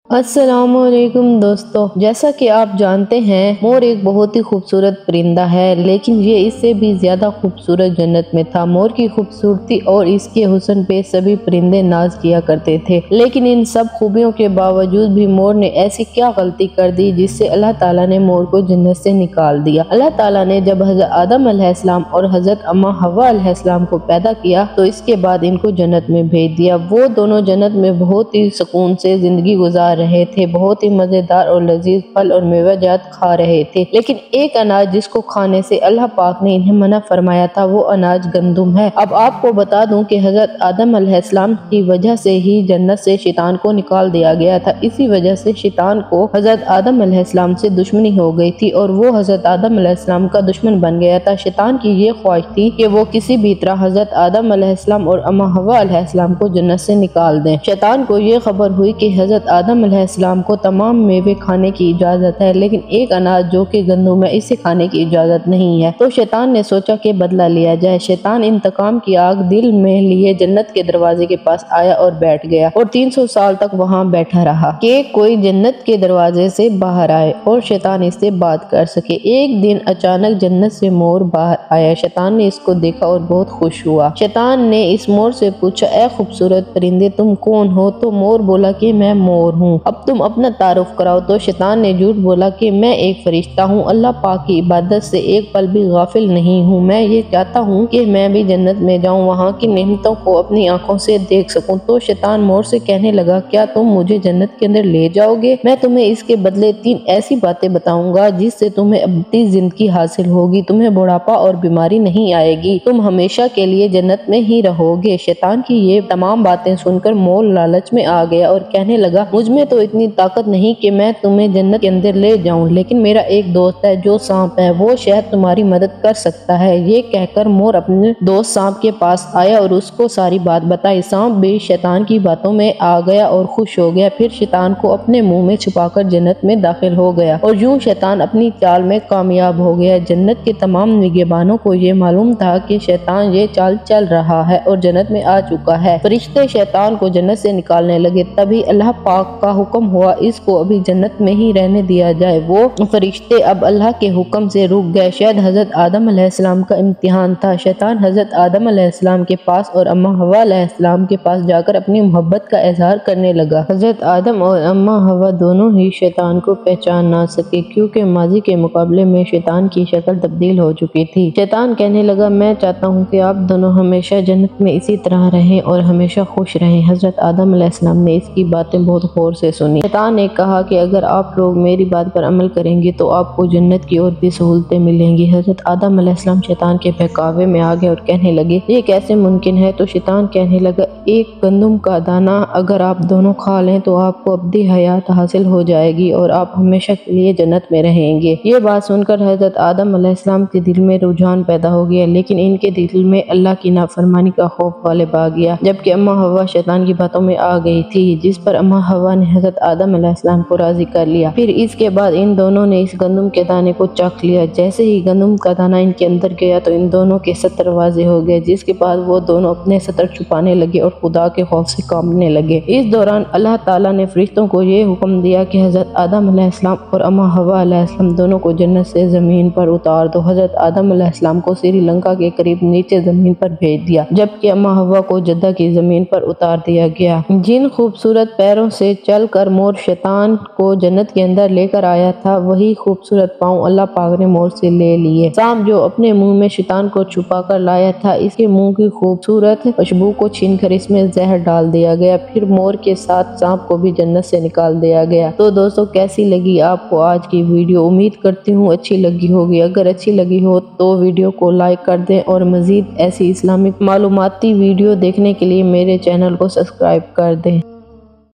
السلام علیکم دوستو، جیسا کہ آپ جانتے ہیں مور ایک بہت ہی خوبصورت پرندہ ہے، لیکن یہ اس سے بھی زیادہ خوبصورت جنت میں تھا۔ مور کی خوبصورتی اور اس کے حسن پہ سبھی پرندے ناز کیا کرتے تھے، لیکن ان سب خوبیوں کے باوجود بھی مور نے ایسی کیا غلطی کر دی جس سے اللہ تعالیٰ نے مور کو جنت سے نکال دیا۔ اللہ تعالیٰ نے جب حضرت آدم علیہ السلام اور حضرت اماں حوا علیہ السلام کو پیدا کیا تو اس کے بعد ان کو جنت میں بھیج دیا۔ وہ دونوں جنت میں بہت ہی سکون سے زندگی گزار رہے تھے، بہت ہی مزیدار اور لذیذ پھل اور میوہ جات کھا رہے تھے، لیکن ایک اناج جس کو کھانے سے اللہ پاک نے انہیں منع فرمایا تھا وہ اناج گندم ہے۔ اب آپ کو بتا دوں کہ حضرت آدم علیہ السلام کی وجہ سے ہی جنت سے شیطان کو نکال دیا گیا تھا۔ اسی وجہ سے شیطان کو حضرت آدم علیہ السلام سے دشمنی ہو گئی تھی اور وہ حضرت آدم علیہ السلام کا دشمن بن گیا تھا۔ شیطان کی یہ خواہش تھی کہ وہ کسی بھی طرح حضرت آدم علیہ السلام اور اماں حوا علیہ السلام کو جنت سے نکال دیں۔ شیطان کو یہ خبر ہوئی کہ حضرت آدم علیہ السلام کو تمام میوے کھانے کی اجازت ہے، لیکن ایک اناج جو کہ گندم ہے اسے کھانے کی اجازت نہیں ہے، تو شیطان نے سوچا کہ بدلہ لیا جائے۔ شیطان انتقام کی آگ دل میں لیے جنت کے دروازے کے پاس آیا اور بیٹھ گیا اور 300 سال تک وہاں بیٹھا رہا کہ کوئی جنت کے دروازے سے باہر آئے اور شیطان اس سے بات کر سکے۔ ایک دن اچانک جنت سے مور باہر آیا۔ شیطان نے اس کو دیکھا اور بہت خوش ہوا۔ شیطان نے اس مور سے پوچھا، اے خوبصورت پرندے تم کون ہو؟ تو مور بولا کہ میں مور ہوں، اب تم اپنا تعارف کراؤ۔ تو شیطان نے جھوٹ بولا کہ میں ایک فرشتہ ہوں، اللہ پاک کی عبادت سے ایک پل بھی غافل نہیں ہوں، میں یہ چاہتا ہوں کہ میں بھی جنت میں جاؤں، وہاں کی نعمتوں کو اپنی آنکھوں سے دیکھ سکوں۔ تو شیطان مور سے کہنے لگا، کیا تم مجھے جنت کے اندر لے جاؤ گے؟ میں تمہیں اس کے بدلے 3 ایسی باتیں بتاؤں گا جس سے تمہیں ابدی زندگی حاصل ہوگی، تمہیں بڑھاپا اور بیماری نہیں آئے گی، تم ہمیشہ کے لیے جنت میں ہی رہو گے۔ شیطان کی یہ تمام باتیں سن کر مور لالچ میں آ گیا اور کہنے لگا، مجھ میں تو اتنی طاقت نہیں کہ میں تمہیں جنت کے اندر لے جاؤں، لیکن میرا ایک دوست ہے جو سانپ ہے، وہ شاید تمہاری مدد کر سکتا ہے۔ یہ کہہ کر مور اپنے دوست سانپ کے پاس آیا اور اس کو ساری بات بتائی۔ سانپ بھی شیطان کی باتوں میں آ گیا اور خوش ہو گیا، پھر شیطان کو اپنے منہ میں چھپا کر جنت میں داخل ہو گیا اور یوں شیطان اپنی چال میں کامیاب ہو گیا۔ جنت کے تمام نگہبانوں کو یہ معلوم تھا کہ شیطان یہ چال چل رہا ہے اور جنت میں آ چکا ہے۔ فرشتے شیطان کو جنت سے نکالنے لگے، تبھی اللہ پاک کا حکم ہوا اس کو ابھی جنت میں ہی رہنے دیا جائے۔ وہ فرشتے اب اللہ کے حکم سے رک گئے۔ شاید حضرت آدم علیہ السلام کا امتحان تھا۔ شیطان حضرت آدم علیہ السلام کے پاس اور اماں حوا علیہ السلام کے پاس جا کر اپنی محبت کا اظہار کرنے لگا۔ حضرت آدم اور اماں حوا دونوں ہی شیطان کو پہچان نہ سکے، کیونکہ ماضی کے مقابلے میں شیطان کی شکل تبدیل ہو چکی تھی۔ شیطان کہنے لگا، میں چاہتا ہوں کہ آپ دونوں ہمیشہ جنت میں اسی طرح رہیں اور ہمیشہ خوش رہیں۔ حضرت آدم علیہ السلام نے اس کی باتیں بہت غور سے سنی۔ شیطان نے کہا کہ اگر آپ لوگ میری بات پر عمل کریں گے تو آپ کو جنت کی اور بھی سہولتیں ملیں گی۔ حضرت آدم علیہ السلام شیطان کے بہکاوے میں آ گئے اور کہنے لگے، یہ کیسے ممکن ہے؟ تو شیطان کہنے لگا، ایک گندم کا دانہ اگر آپ دونوں کھا لیں تو آپ کو ابدی حیات حاصل ہو جائے گی اور آپ ہمیشہ کے لیے جنت میں رہیں گے۔ یہ بات سن کر حضرت آدم علیہ السلام کے دل میں رجحان پیدا ہو گیا، لیکن ان کے دل میں اللہ کی نافرمانی کا خوف غالب آ گیا، جبکہ اماں حوا شیطان کی باتوں میں آ گئی تھی، جس پر اماں حوا نے حضرت آدم علیہ السلام کو راضی کر لیا۔ پھر اس کے بعد ان دونوں نے اس گندم کے دانے کو چکھ لیا۔ جیسے ہی گندم کا دانہ ان کے اندر گیا تو ان دونوں کے ستر واضح ہو گئے، جس کے بعد وہ دونوں اپنے ستر چھپانے لگے اور خدا کے خوف سے کانپنے لگے۔ اس دوران اللہ تعالیٰ نے فرشتوں کو یہ حکم دیا کہ حضرت آدم علیہ السلام اور اماں حوا علیہ السلام دونوں کو جنت سے زمین پر اتار دو۔ حضرت آدم علیہ السلام کو سری لنکا کے قریب نیچے زمین پر بھیج دیا، جبکہ اماں حوا کو جدہ کی زمین پر اتار دیا گیا۔ جن خوبصورت پیروں سے چل کر مور شیطان کو جنت کے اندر لے کر آیا تھا، وہی خوبصورت پاؤں اللہ پاک نے مور سے لے لیے۔ سانپ جو اپنے منہ میں شیطان کو چھپا کر لایا تھا، اس کے منہ کی خوبصورت خوشبو کو چھین کر اس میں زہر ڈال دیا گیا، پھر مور کے ساتھ سانپ کو بھی جنت سے نکال دیا گیا۔ تو دوستو، کیسی لگی آپ کو آج کی ویڈیو؟ امید کرتی ہوں اچھی لگی ہوگی۔ اگر اچھی لگی ہو تو ویڈیو کو لائک کر دیں اور مزید ایسی اسلامک معلوماتی ویڈیو دیکھنے کے لیے میرے چینل کو سبسکرائب کر دیں۔